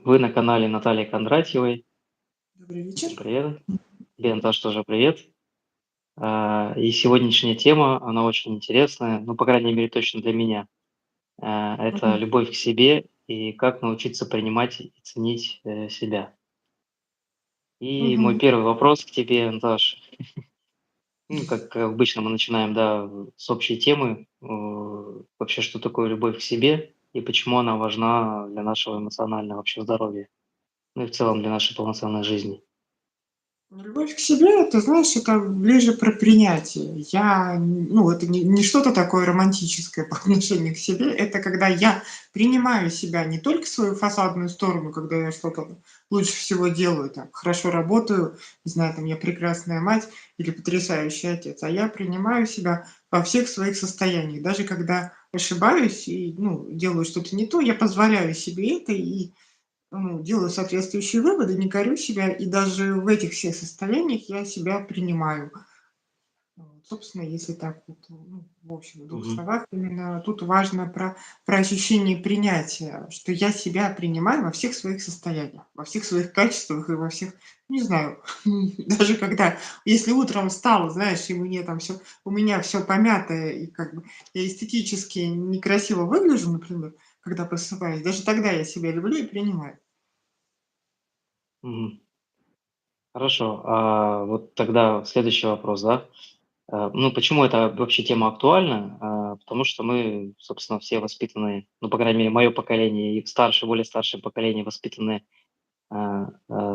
Вы на канале Натальи Кондратьевой. Добрый вечер. Всем привет. Тебе, Наташ, тоже привет. И сегодняшняя тема, она очень интересная, ну, по крайней мере, точно для меня. Это Мгм. любовь к себе и как научиться принимать и ценить себя. И мой Мгм. первый вопрос к тебе, Наташ. Ну, как обычно мы начинаем, да, с общей темы. Вообще, что такое любовь к себе и почему она важна для нашего эмоционального вообще здоровья, ну и в целом для нашей полноценной жизни. Любовь к себе, ты знаешь, это ближе про принятие. Ну, это не что-то такое романтическое по отношению к себе. Это когда я принимаю себя, не только свою фасадную сторону, когда я что-то лучше всего делаю, там, хорошо работаю, не знаю, там, я прекрасная мать или потрясающий отец, а я принимаю себя во всех своих состояниях. Даже когда ошибаюсь и, ну, делаю что-то не то, я позволяю себе это и делаю соответствующие выводы, не корю себя, и даже в этих всех состояниях я себя принимаю. Вот, собственно, если так вот, ну, в общем, в двух Мгм. словах, именно тут важно про ощущение принятия, что я себя принимаю во всех своих состояниях, во всех своих качествах и во всех, не знаю, даже когда, если утром встала, знаешь, и мне там все, у меня все помятое, и как бы я эстетически некрасиво выгляжу, например, когда просыпаюсь, даже тогда я себя люблю и принимаю. Мгм. Хорошо. Вот тогда следующий вопрос, да. Ну, почему эта вообще тема актуальна? Потому что мы, собственно, все воспитаны, ну, по крайней мере, мое поколение и старшее, более старшее поколение воспитаны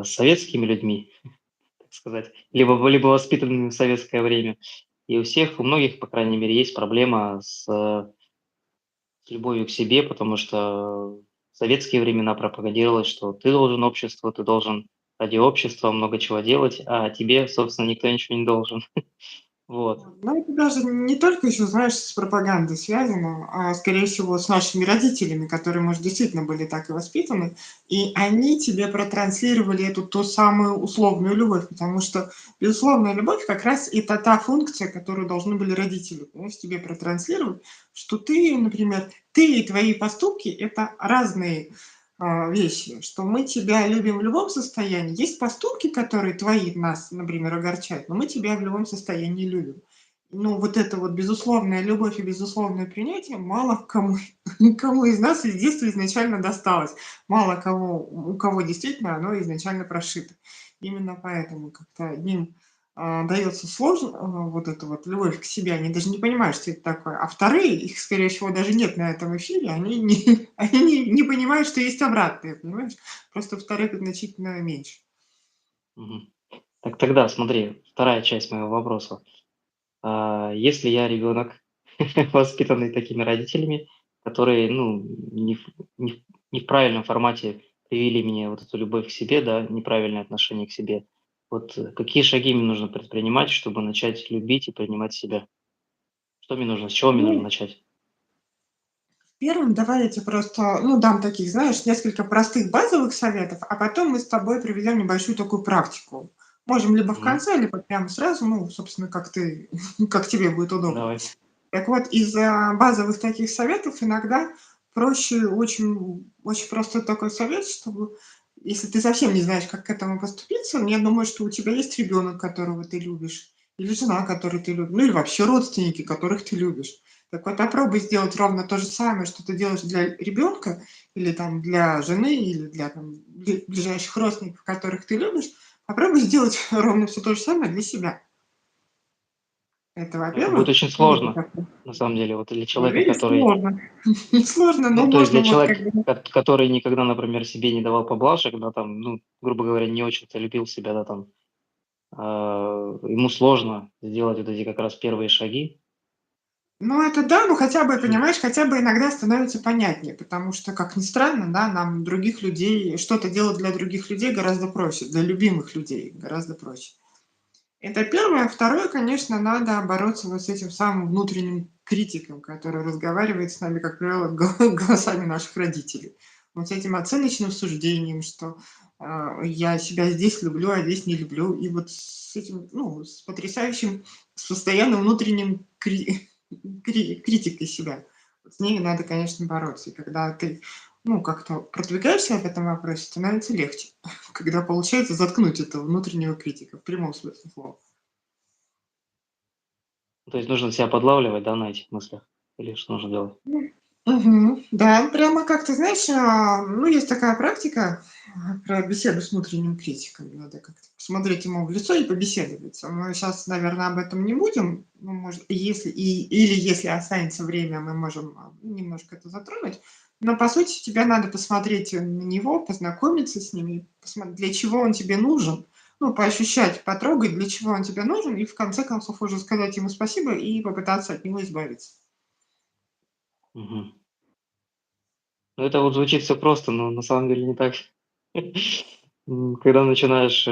советскими людьми, так сказать, либо воспитанными в советское время. И у всех, у многих, по крайней мере, есть проблема с любовью к себе, потому что в советские времена пропагандировалось, что ты должен обществу, ты должен ради общества много чего делать, а тебе, собственно, никто ничего не должен. Вот. Вот. Но это даже не только еще, знаешь, с пропагандой связано, а скорее всего с нашими родителями, которые, может, действительно были так и воспитаны, и они тебе протранслировали эту ту самую условную любовь, потому что безусловная любовь как раз это та функция, которую должны были родители, понимаешь, тебе протранслировать, что ты, например, ты и твои поступки– это разные вещи, что мы тебя любим в любом состоянии. Есть поступки, которые твои нас, например, огорчают, но мы тебя в любом состоянии любим. Ну, вот это вот безусловная любовь и безусловное принятие мало кому, кому из нас из детства изначально досталось. Мало кого, у кого действительно оно изначально прошито. Именно поэтому как-то одним дается сложно вот эта вот любовь к себе, они даже не понимают, что это такое. А вторые, их, скорее всего, даже нет на этом эфире, они не понимают, что есть обратное, понимаешь? Просто вторых значительно меньше. Мгм. Так тогда смотри, вторая часть моего вопроса. Если я ребенок, воспитанный такими родителями, которые, ну, не в правильном формате привили мне вот эту любовь к себе, да, неправильное отношение к себе, вот какие шаги мне нужно предпринимать, чтобы начать любить и принимать себя? Что мне нужно, с чего мне нужно Ну, начать? первым давай я тебе просто, ну, дам таких, знаешь, несколько простых базовых советов, а потом мы с тобой проведем небольшую такую практику. Можем либо в Мгм. конце, либо прямо сразу, ну, собственно, как ты, как тебе будет удобно. Давай. Так вот, из базовых таких советов иногда проще, очень, очень простой такой совет, чтобы, если ты совсем не знаешь, как к этому поступиться, я думаю, что у тебя есть ребенок, которого ты любишь, или жена, которую ты любишь, ну или вообще родственники, которых ты любишь. Так вот, попробуй сделать ровно то же самое, что ты делаешь для ребенка, или там для жены, или для там, ближайших родственников, которых ты любишь. Попробуй сделать ровно все то же самое для себя. Это Это будет во-первых. очень Ну, это сложно, как-то на самом деле, вот для вот человека, видишь, который, сложно. Сложно, но ну, то есть можно для вот как человека, бы. который никогда, например, себе не давал поблажек, да, там, ну, грубо говоря, не очень-то любил себя, да, там, ему сложно сделать вот эти как раз первые шаги. Ну, это да, ну хотя бы, понимаешь, хотя бы иногда становится понятнее, потому что, как ни странно, да, нам других людей, что-то делать для других людей гораздо проще, для любимых людей гораздо проще. Это первое. Второе, конечно, надо бороться вот с этим самым внутренним критиком, который разговаривает с нами, как правило, голосами наших родителей. Вот с этим оценочным суждением, что я себя здесь люблю, а здесь не люблю. И вот с этим, ну, с потрясающим, с постоянным внутренним критикой себя. Вот с ней надо, конечно, бороться. И когда ты ну, как-то продвигаешься в этом вопросе, становится легче, когда получается заткнуть этого внутреннего критика в прямом смысле слова. То есть нужно себя подлавливать, да, на этих мыслях? Или что нужно делать? Мгм. Да, прямо как ты знаешь, ну, есть такая практика, про беседу с внутренним критиком. Надо как-то посмотреть ему в лицо и побеседовать. Мы сейчас, наверное, об этом не будем. Ну, может, если или если останется время, мы можем, немножко это затронуть. Но, по сути, тебе надо посмотреть на него, познакомиться с ним и для чего он тебе нужен. Ну, поощущать, потрогать, для чего он тебе нужен, и в конце концов уже сказать ему спасибо и попытаться от него избавиться. Мгм. Ну, это вот звучит все просто, но на самом деле не так. Когда начинаешь,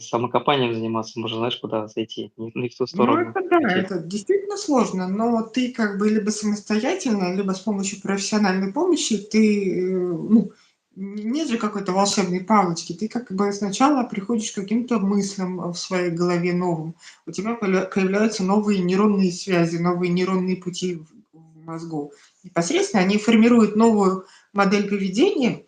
самокопанием заниматься, можно, знаешь, куда зайти, не в ту Ну, сторону это да, уйти. это действительно сложно, но ты как бы либо самостоятельно, либо с помощью профессиональной помощи ты, ну, нет же какой-то волшебной палочки. Ты как бы сначала приходишь к каким-то мыслям в своей голове новым. У тебя появляются новые нейронные связи, новые нейронные пути в мозгу. Непосредственно они формируют новую модель поведения,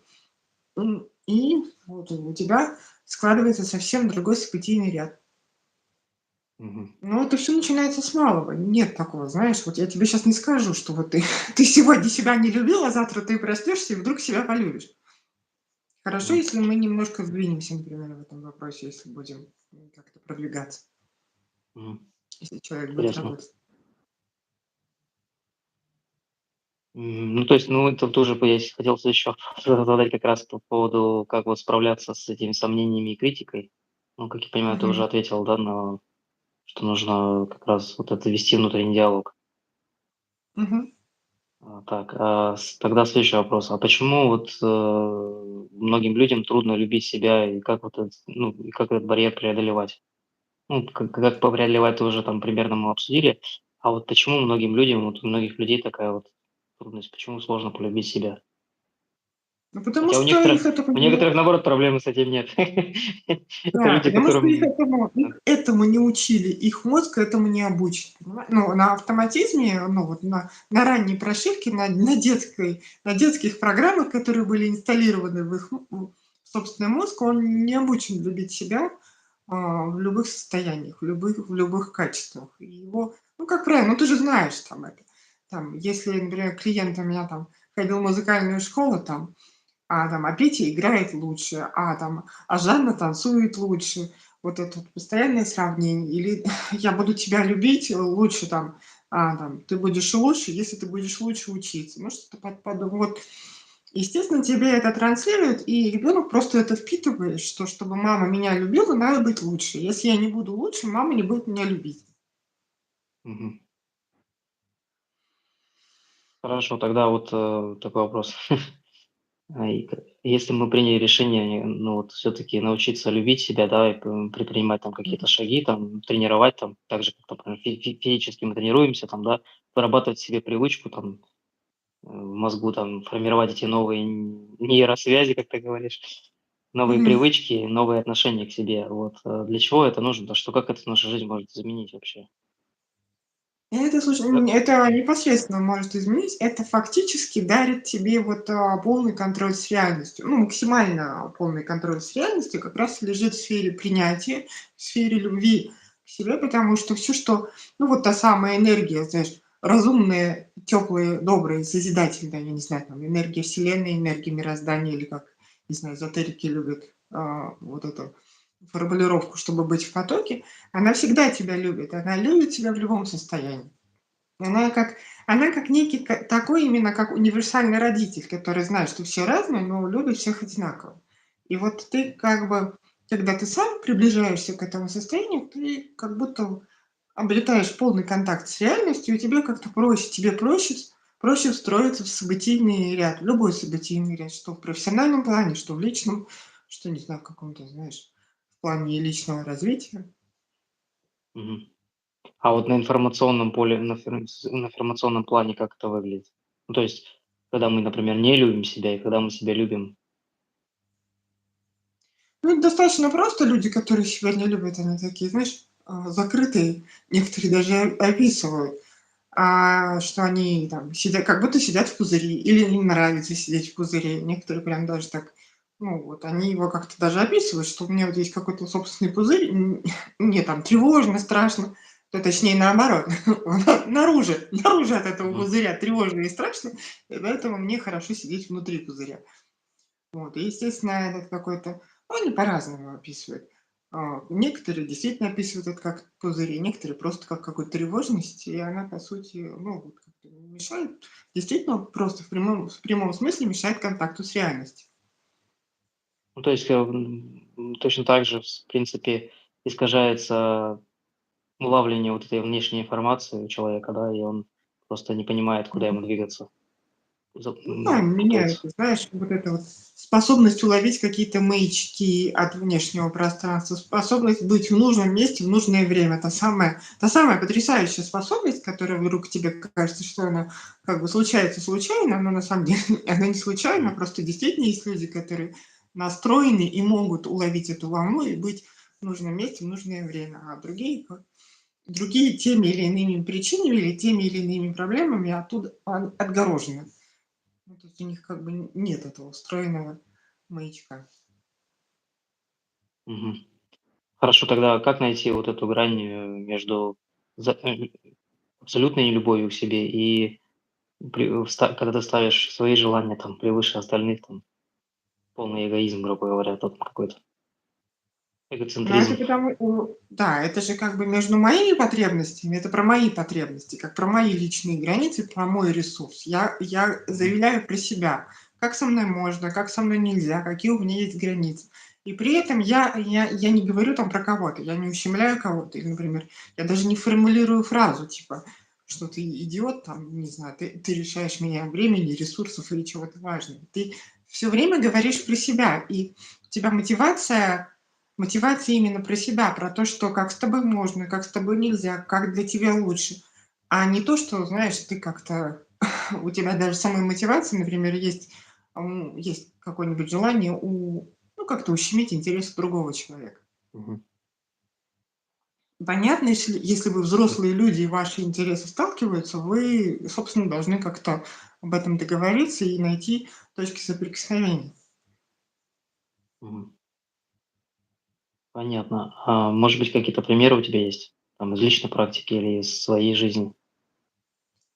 и вот у тебя складывается совсем другой событийный ряд. Мгм. Ну, это все начинается с малого. Нет такого, знаешь, вот я тебе сейчас не скажу, что вот ты ты сегодня себя не любил, а завтра ты проснешься и вдруг себя полюбишь. Хорошо, Мгм. если мы немножко сдвинемся, например, в этом вопросе, если будем, как-то продвигаться, Мгм. если человек будет Интересно. работать. Ну, то есть, ну, это тоже бы я хотел еще задать как раз по поводу, как вот справляться с этими сомнениями и критикой. Ну, как я понимаю, ты уже Мгм. ответил, да, на что нужно как раз вот это вести внутренний диалог. Мгм. Так, тогда следующий вопрос. А почему вот, многим людям трудно любить себя, и как вот ну, и как этот барьер преодолевать? Ну, как преодолевать, тоже там примерно мы обсудили. А вот почему многим людям, вот у многих людей такая вот трудность, почему сложно полюбить себя? Ну, потому Хотя что их это у некоторых, наоборот, проблемы с этим нет. Это да, люди, потому что которым их этому не учили, их мозг этому не обучен, ну, на автоматизме, ну, вот на ранней прошивке, на детских программах, которые были инсталлированы в их собственный мозг, он не обучен любить себя, в любых состояниях, в любых качествах. И его, ну, как правило, ну, ты же знаешь там это. Там, если, например, клиент у меня там ходил в музыкальную школу, а Петя играет лучше, Жанна танцует лучше. Вот это вот постоянное сравнение. Или я буду тебя любить лучше, ты будешь лучше, если ты будешь лучше учиться. Ну, что-то вот. Естественно, тебе это транслируют, и ребенок просто это впитывает, что чтобы мама меня любила, надо быть лучше. Если я не буду лучше, мама не будет меня любить. Мгм. Хорошо, тогда вот, такой вопрос. Если мы приняли решение, ну, вот все таки научиться любить себя, да, и предпринимать там какие-то Мгм. шаги, там, тренировать там, так же, как, например, физически мы тренируемся, там, да, вырабатывать себе привычку, там, в мозгу, там, формировать эти новые нейросвязи, как ты говоришь, новые Мгм. привычки, новые отношения к себе. Вот, для чего это нужно? Да, что как это нашу жизнь может изменить вообще? Это, слушай, Да. это непосредственно может изменить. Это фактически дарит тебе вот, полный контроль с реальностью. Ну, максимально полный контроль с реальностью как раз лежит в сфере принятия, в сфере любви к себе, потому что все, что ну, вот та самая энергия, знаешь, разумная, теплая, добрая, созидательная, я не знаю, там, энергия Вселенной, энергия мироздания или как, не знаю, эзотерики любят, вот эту формулировку, чтобы быть в потоке, она всегда тебя любит. Она любит тебя в любом состоянии. Она как она как некий такой именно как универсальный родитель, который знает, что все разные, но любит всех одинаково. И вот ты как бы, когда ты сам приближаешься к этому состоянию, ты как будто обретаешь полный контакт с реальностью, и тебе проще встроиться в событийный ряд, в любой событийный ряд, что в профессиональном плане, что в личном, что, не знаю, в каком-то, знаешь, в плане личного развития. Мгм. А вот на информационном поле, на информационном плане как это выглядит? Ну, то есть, когда мы, например, не любим себя и когда мы себя любим. Ну, это достаточно просто. Люди, которые себя не любят, они такие, знаешь, закрытые. Некоторые даже описывают. что они там сидят, как будто сидят в пузыре, или им нравится сидеть в пузыре. Некоторые прям даже так, ну вот, они его как-то даже описывают, что у меня вот есть какой-то собственный пузырь, мне там тревожно, страшно, то точнее наоборот, наружу от этого Мгм. пузыря тревожно и страшно, и поэтому мне хорошо сидеть внутри пузыря. Вот, и, естественно, этот какой-то, ну, они по-разному описывают. Некоторые действительно описывают это как пузыри, некоторые просто как какую-то тревожность, и она, по сути, ну, вот как-то мешает, действительно, просто в прямом смысле мешает контакту с реальностью. Ну, то есть, точно так же, в принципе, искажается улавливание вот этой внешней информации у человека, да, и он просто не понимает, куда ему двигаться. Ну да, меняет, Путается. знаешь, вот эта вот способность уловить какие-то маячки от внешнего пространства, способность быть в нужном месте в нужное время. Та самая потрясающая способность, которая вдруг тебе кажется, что она как бы случается случайно, но на самом деле она не случайна, Мгм. просто действительно есть люди, которые настроены и могут уловить эту волну и быть в нужном месте в нужное время, а другие теми или иными причинами или теми или иными проблемами оттуда отгорожены. Ну, то есть у них как бы нет этого встроенного маячка. Мгм. Хорошо, тогда как найти вот эту грань, между за абсолютной нелюбовью к себе и когда ты ставишь свои желания там превыше остальных, там полный эгоизм, грубо говоря, тот какой-то Но это эгоцентризм. да, это же как бы между моими потребностями, это про мои потребности, как про мои личные границы, про мой ресурс. Я Мгм. заявляю про себя, как со мной можно, как со мной нельзя, какие у меня есть границы. И при этом я не говорю там про кого-то, я не ущемляю кого-то. Или, например, я даже не формулирую фразу типа, что ты идиот, там, не знаю, ты лишаешь меня времени, ресурсов или чего-то важного. Ты все время говоришь про себя, и у тебя мотивация именно про себя, про то, что как с тобой можно, как с тобой нельзя, как для тебя лучше. А не то, что, знаешь, ты как-то у тебя даже самой мотивации, например, есть какое-нибудь желание ну, как-то ущемить интересы другого человека. Мгм. Понятно, если вы взрослые люди и ваши интересы сталкиваются, вы, собственно, должны как-то об этом договориться и найти точки соприкосновения. Мгм. Понятно. А может быть, какие-то примеры у тебя есть? Там из личной практики или из своей жизни?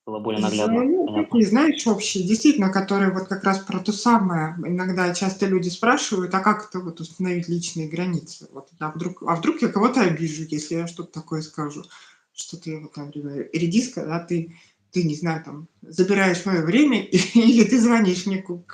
Было более наглядно, Ну, понятно. такие, знаешь, общие, действительно, которые вот как раз про то самое. Иногда часто люди спрашивают: "А как это вот установить личные границы?" Вот вдруг я кого-то обижу, если я что-то такое скажу, что ты вот, например, редиска, да, ты, не знаю, там, забираешь мое время или ты звонишь мне ну,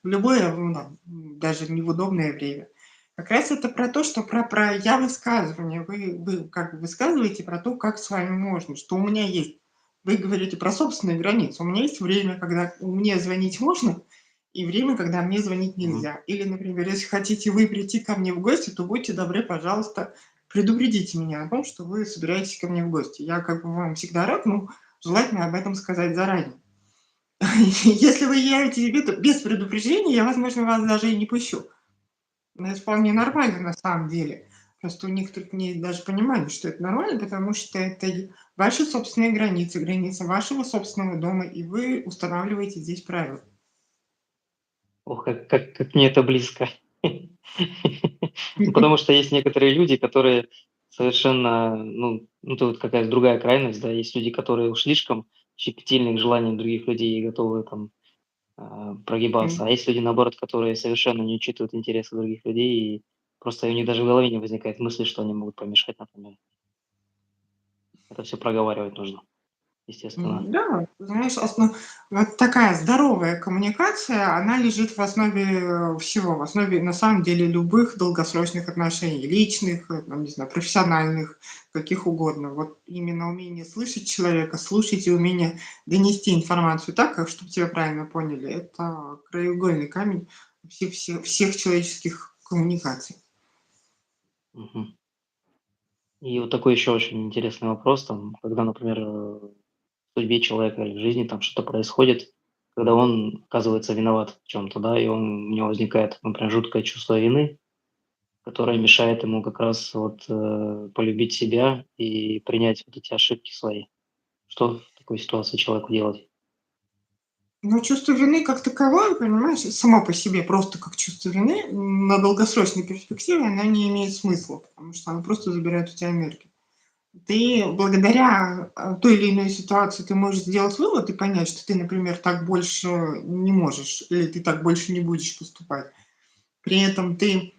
в любое, ну, там, даже не в удобное время. Как раз это про то, что про я высказывание. Вы как бы высказываете про то, как с вами можно, что у меня есть. Вы говорите про собственные границы. У меня есть время, когда мне звонить можно, и время, когда мне звонить Мгм. нельзя. Или, например, если хотите вы прийти ко мне в гости, то будьте добры, пожалуйста, предупредите меня о том, что вы собираетесь ко мне в гости. Я как бы вам всегда рад, но желательно об этом сказать заранее. Если вы явите без предупреждения, я, возможно, вас даже и не пущу. Но это вполне Мгм. нормально на самом деле. Просто у некоторых нет даже понимания, что это нормально, потому что это ваши собственные границы, границы вашего собственного дома, и вы устанавливаете здесь правила. Ох, как мне это близко. Ну, потому что есть некоторые люди, которые совершенно, ну, это вот какая-то другая крайность, да. Есть люди, которые уж слишком щепетильны к желаниям других людей и готовы там, прогибаться. А М. есть люди, наоборот, которые совершенно не учитывают интересы других людей, и просто у них даже в голове не возникает мысли, что они могут помешать, например. Это все проговаривать нужно, естественно. Да, знаешь, вот такая здоровая коммуникация, она лежит в основе всего, в основе, на самом деле, любых долгосрочных отношений, личных, там, не знаю, профессиональных, каких угодно. Вот именно умение слышать человека, слушать и умение донести информацию так, как чтобы тебя правильно поняли, это краеугольный камень всех человеческих коммуникаций. Мгм. И вот такой еще очень интересный вопрос, там, когда, например, судьбе человека или в жизни там что-то происходит, когда он оказывается виноват в чем-то, да, и у него возникает, например, жуткое чувство вины, которое мешает ему как раз вот полюбить себя и принять вот эти ошибки свои. Что такой ситуации человеку делать? Но чувство вины как таковое, понимаешь, само по себе просто как чувство вины, на долгосрочной перспективе оно не имеет смысла, потому что оно просто забирает у тебя энергию. Ты благодаря, той или иной ситуации ты можешь сделать вывод и понять, что ты, например, так больше не можешь или ты так больше не будешь поступать. При этом ты,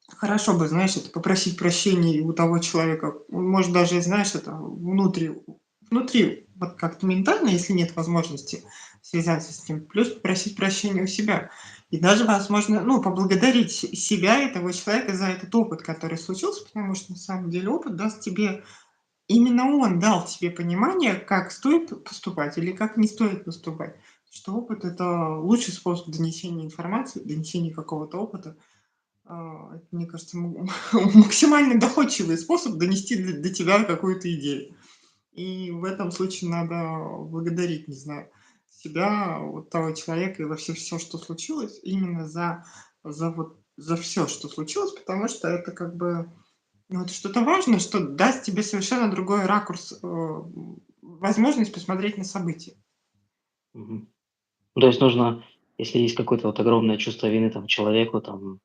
хорошо бы, знаешь, это попросить прощения и у того человека. Может, даже, знаешь, это внутри вот как-то ментально, если нет возможности связаться с ним, плюс попросить прощения у себя. И даже, возможно, ну, поблагодарить себя и того человека за этот опыт, который случился, потому что на самом деле опыт даст тебе, именно он дал тебе понимание, как стоит поступать или как не стоит поступать. Что опыт – это лучший способ донесения информации, донесения какого-то опыта. Это, мне кажется, максимально доходчивый способ донести до тебя какую-то идею. И в этом случае надо благодарить, не знаю, себя, вот того человека и вообще все, что случилось, именно за все, что случилось, потому что это как бы, ну, это что-то важное, что даст тебе совершенно другой ракурс, возможность посмотреть на события. Мгм. Ну, то есть нужно, если есть какое-то вот огромное чувство вины там человеку, там,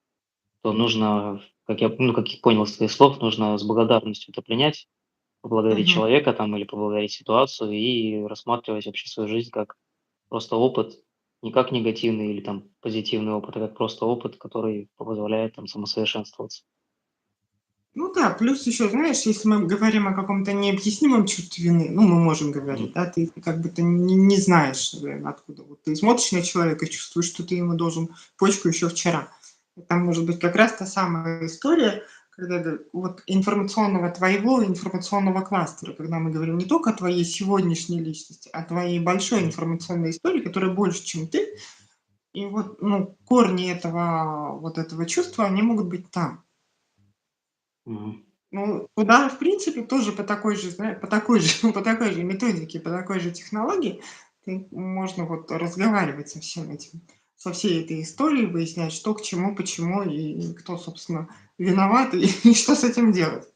то нужно, как я понял из твоих слов, нужно с благодарностью это принять, поблагодарить Мгм. человека там или поблагодарить ситуацию и рассматривать вообще свою жизнь как просто опыт, не как негативный или там позитивный опыт, а как просто опыт, который позволяет там самосовершенствоваться. Ну да, плюс еще, знаешь, если мы говорим о каком-то необъяснимом чувстве вины, ну, мы можем говорить, Мгм. да, ты как бы ты не знаешь, откуда. Вот ты смотришь на человека и чувствуешь, что ты ему должен почку еще вчера. И там может быть как раз та самая история, когда вот информационного твоего информационного кластера, когда мы говорим не только о твоей сегодняшней личности, а о твоей большой Мгм. информационной истории, которая больше, чем ты. И вот, ну, корни этого вот этого чувства, они могут быть там. Мгм. Ну, туда, в принципе, тоже по такой же, по такой же, по такой же методике, по такой же технологии можно вот разговаривать со всем этим, со всей этой историей, выяснять, что к чему, почему и кто, собственно, виноват и что с этим делать.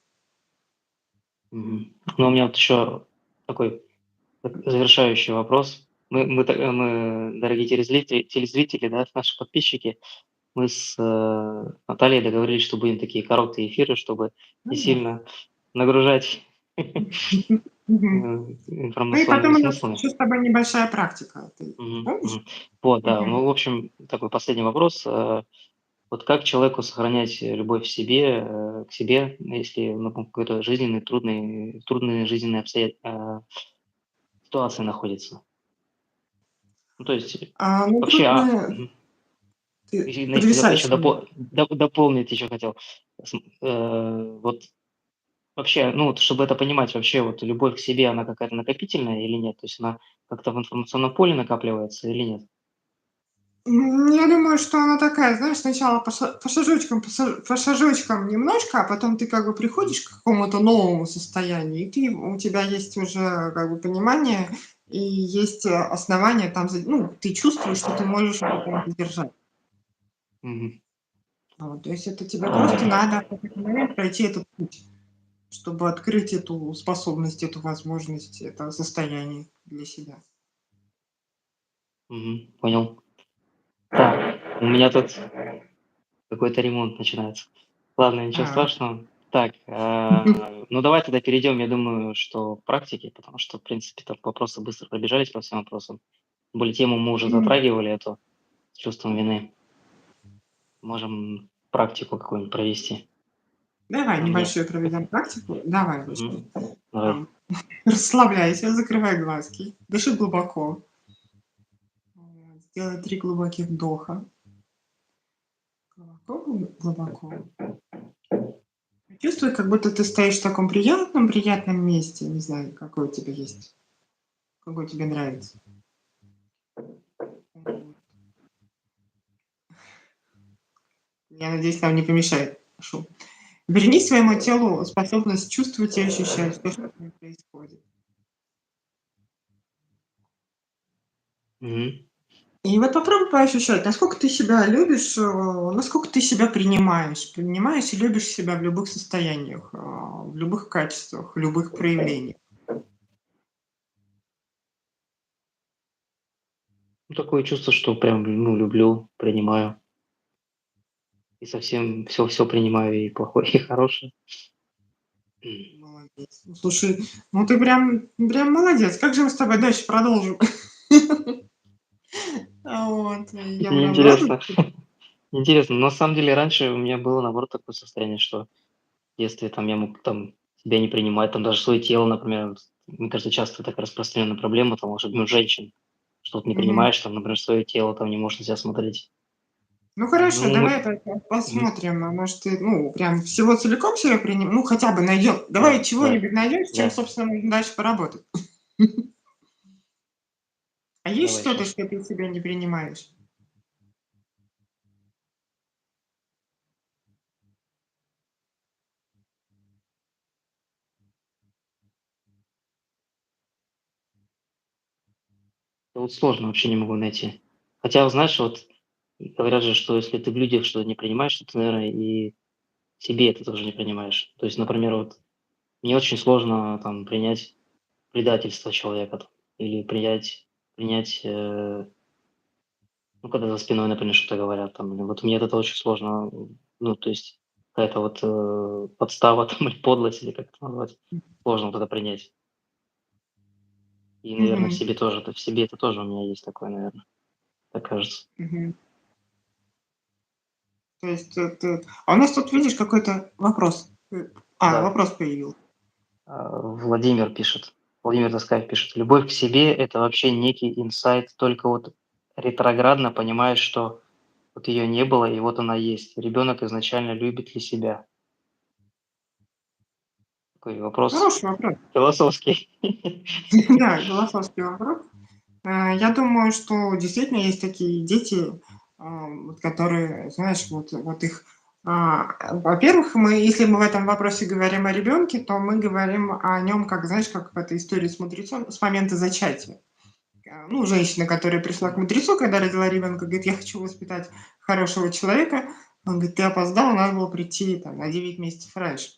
Мгм. Ну, у меня вот еще такой завершающий вопрос. Мы, дорогие телезрители, да, наши подписчики, мы с Натальей договорились, что будем такие короткие эфиры, чтобы не Ну сильно нагружать Мгм. Ну и информационными потом у нас смыслами. еще с тобой небольшая практика. Ты Мгм, помнишь? мгм. Вот, да. Мгм. Ну, в общем, такой последний вопрос. Вот как человеку сохранять любовь к себе, если на какой-то жизненный, трудные жизненные ситуации находится? Ну, то есть Ну, вообще, трудно, ты если еще потрясающе умеешь. дополнить еще хотел. Вот вообще, ну, вот чтобы это понимать, вообще вот любовь к себе, она какая-то накопительная или нет? То есть она как-то в информационном поле накапливается или нет? Я думаю, что она такая, знаешь, сначала по шажочкам немножко, а потом ты как бы Мгм. приходишь к какому-то новому состоянию, и у тебя есть уже как бы понимание и есть, основания там, ну, ты чувствуешь, что ты можешь это задержать. Мгм. Вот, то есть это тебе просто надо в какой-то момент пройти этот путь, чтобы открыть эту способность, эту возможность, это состояние для себя. Мгм. Понял. Так, у меня тут какой-то ремонт начинается. Ладно, ничего А. страшного. Так, ну давай тогда перейдем, я думаю, что к практике, потому что, в принципе, так вопросы быстро пробежались по всем вопросам. Тем более тему мы уже затрагивали, эту с чувством вины. Можем практику какую-нибудь провести Давай на мне. небольшую проведем практику. Давай, Мгм. начнем. Давай. Там расслабляйся, закрывай глазки, дыши глубоко. Вот, сделай 3 глубоких вдоха. Глубоко, глубоко. Чувствуй, как будто ты стоишь в таком приятном месте. Не знаю, какое у тебя есть, какое тебе нравится. Вот. Я надеюсь, нам не помешает шум. Верни своему телу способность чувствовать и ощущать то, что с ним происходит. Мгм. И вот попробуй поощущать, насколько ты себя любишь, насколько ты себя принимаешь и любишь себя в любых состояниях, в любых качествах, в любых проявлениях. Ну, такое чувство, что прям, ну, люблю, принимаю. И совсем все принимаю, и плохое, и хорошее. Молодец. Ну, слушай, ну ты прям молодец. Как же мы с тобой дальше продолжим? Вот, я прям рада. Интересно. Интересно. Но на самом деле раньше у меня было, наоборот, такое состояние, что в детстве там я мог там себя не принимать, там даже свое тело, например. Вот, мне кажется, часто такая распространенная проблема, там, особенно у женщин, что вот не Мгм. принимаешь, там, например, свое тело, там не можешь на себя смотреть. Ну хорошо, Ну, давай мы мгм. посмотрим. А может, ты, ну, прям всего целиком себя приним, ну, хотя бы найдем. Давай Да, да, чего-нибудь найдем, с чем, да. собственно, можно дальше поработать. А есть Давай что-то, сейчас. что ты себя не принимаешь? Вот сложно, вообще не могу найти. Хотя, вот знаешь, вот говорят же, что если ты в людях что-то не принимаешь, то ты, наверное, и себе это тоже не принимаешь. То есть, например, вот мне очень сложно там принять предательство человека там, или принять, ну, когда за спиной, например, что-то говорят там. Или вот мне это очень сложно, ну, то есть какая-то вот подстава там или подлость, или как это назвать, сложно вот это принять. И, наверное, в Мгм, себе тоже, в себе это тоже у меня есть такое, наверное, так кажется. мгм. То есть это а у нас тут, видишь, какой-то вопрос. Да. Вопрос появился. Владимир пишет, Владимир Таскаев пишет: "Любовь к себе - это вообще некий инсайт, только вот ретроградно понимаешь, что вот ее не было, и вот она есть. Ребенок изначально любит ли себя?" Такой вопрос Хороший вопрос. философский. Да, философский вопрос. Я думаю, что действительно есть такие дети, вот которые, знаешь, вот их, во-первых, если мы в этом вопросе говорим о ребенке, то мы говорим о нем, как, знаешь, как в этой истории с мудрецом, с момента зачатия. Ну, женщина, которая пришла к мудрецу, когда родила ребенка, говорит: "Я хочу воспитать хорошего человека". Он говорит: "Ты опоздал, надо было прийти там на 9 месяцев раньше".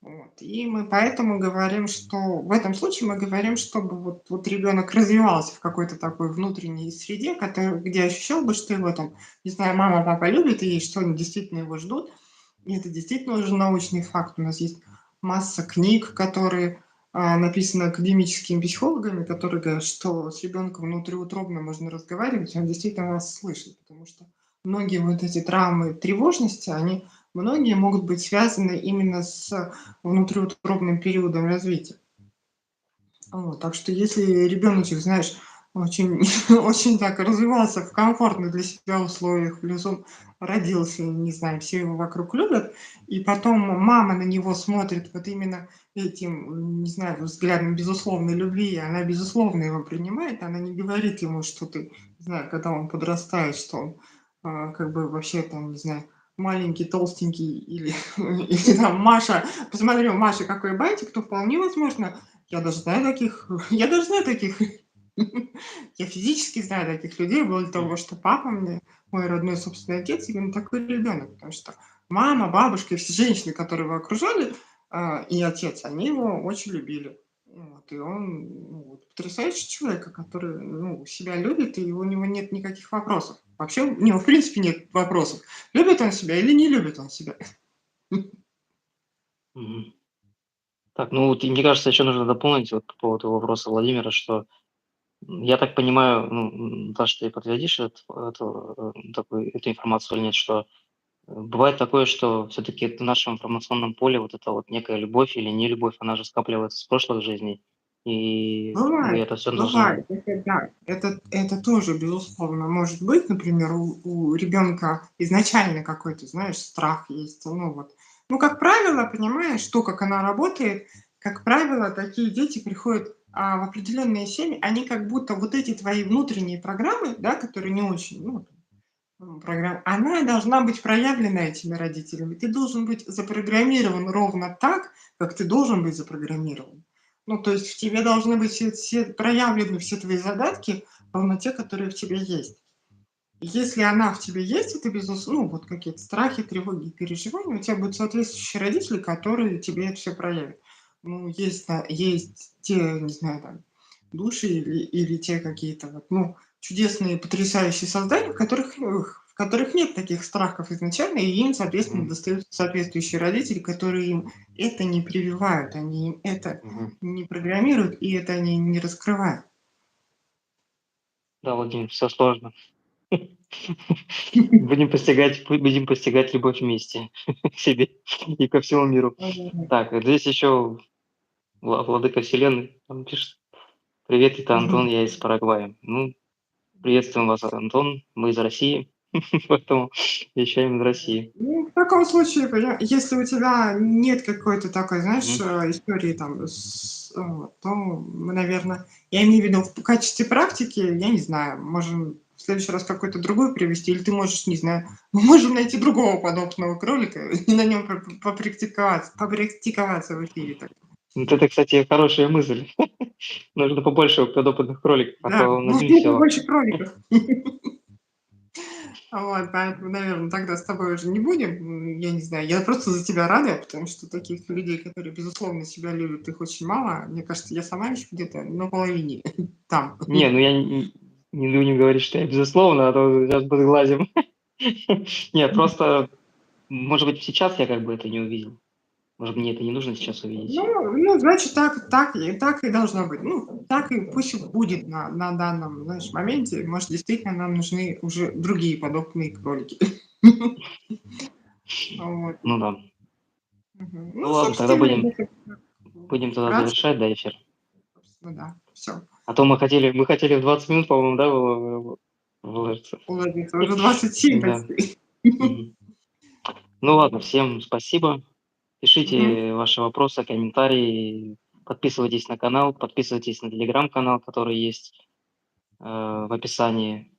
Вот. И мы поэтому говорим, что в этом случае мы говорим, чтобы вот ребенок развивался в какой-то такой внутренней среде, где ощущал бы, что его там, не знаю, мама, папа любят, и что они действительно его ждут. И это действительно уже научный факт. У нас есть масса книг, которые написаны академическими психологами, которые говорят, что с ребенком внутриутробно можно разговаривать, и он действительно вас слышит, потому что многие вот эти травмы тревожности, они многие могут быть связаны именно с внутриутробным периодом развития. Вот, так что если ребеночек, знаешь, очень, очень так развивался в комфортных для себя условиях, плюс он родился, не знаю, все его вокруг любят, и потом мама на него смотрит вот именно этим, не знаю, взглядом безусловной любви, и она безусловно его принимает, она не говорит ему, что ты, не знаю, когда он подрастает, что он как бы вообще там, не знаю, маленький, толстенький или, или там Маша, посмотри, у Маши какой бантик, то вполне возможно, я даже знаю таких, я даже знаю таких, я физически знаю таких людей, более того, что папа мне, мой родной собственный отец, именно такой ребенок, потому что мама, бабушка и все женщины, которые его окружали, и отец, они его очень любили. Вот, и он ну, вот потрясающий человек, который ну, себя любит, и у него нет никаких вопросов. Вообще у него в принципе нет вопросов, любит он себя или не любит он себя. Мгм. Так, ну вот и мне кажется, еще нужно дополнить вот по поводу вопроса Владимира, что, я так понимаю, ну, Даш, ты подтвердишь эту информацию или нет, что бывает такое, что все-таки в нашем информационном поле вот эта вот некая любовь или нелюбовь, она же скапливается с прошлых жизней, и мы Бывает, это все должны. бывает. Это да, это тоже, безусловно, может быть. Например, у ребенка изначально какой-то, знаешь, страх есть. Ну вот. Ну, как правило, понимаешь, то, как она работает, как правило, такие дети приходят, в определенные семьи, они как будто вот эти твои внутренние программы, да, которые не очень, ну, она должна быть проявлена этими родителями. Ты должен быть запрограммирован ровно так, как ты должен быть запрограммирован. Ну, то есть в тебе должны быть все проявлены все твои задатки ровно те, которые в тебе есть. И если она в тебе есть, это безусловно, ну, вот какие-то страхи, тревоги, переживания, у тебя будут соответствующие родители, которые тебе это все проявят. Ну, есть те, не знаю, там, души или те какие-то вот, ну, чудесные, потрясающие создания, в которых нет таких страхов изначально, и им, соответственно, Мгм. достаются соответствующие родители, которые им это не прививают, они им это Мгм. не программируют, и это они не раскрывают. Да, Владимир, все сложно. Будем постигать любовь вместе к себе и ко всему миру. Так, здесь еще владыка вселенной там пишет: "Привет, это Антон, я из Парагвая". Ну, приветствуем вас, Антон. Мы из России, поэтому вещаем из России. Ну, в таком случае, если у тебя нет какой-то такой, знаешь, Мгм. истории там, то мы, наверное, я имею в виду в качестве практики, я не знаю, можем в следующий раз какой-то другой привести, или ты можешь, не знаю, мы можем найти другого подобного кролика и на нем попрактиковаться в эфире. Так. Вот это, кстати, хорошая мысль. Нужно побольше подопытных кроликов, а Да, то он один нужно все. побольше кроликов. Вот, поэтому, наверное, тогда с тобой уже не будем. Я не знаю, я просто за тебя рада, потому что таких людей, которые, безусловно, себя любят, их очень мало. Мне кажется, я сама еще где-то на половине там. Не, ну я не будем говорить, что я безусловно, а то сейчас подглазим. Нет, просто, может быть, сейчас я как бы это не увидел. Может, мне это не нужно сейчас увидеть. Ну, значит, так и должно быть. Ну, так и пусть и будет на данном, знаешь, моменте. Может, действительно нам нужны уже другие подобные кролики. Вот. Ну да. Мгм. Ну Ну, ладно, тогда собственно, будем если будем тогда вкратце, завершать, да, эфир. собственно, да, все. А то мы хотели в 20 минут, по-моему, да, выложиться. Уложиться. Уже 27 Да. почти. Мгм. Ну ладно, всем спасибо. Мгм. Пишите ваши вопросы, комментарии, подписывайтесь на канал, подписывайтесь на телеграм-канал, который есть в описании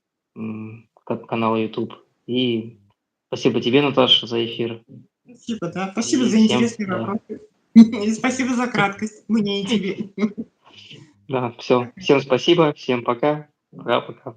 канала YouTube. И спасибо тебе, Наташа, за эфир. Спасибо, да. Спасибо И за всем, интересные да, вопросы. И спасибо за краткость мне и тебе. да, все. Всем спасибо, всем пока. Пока-пока.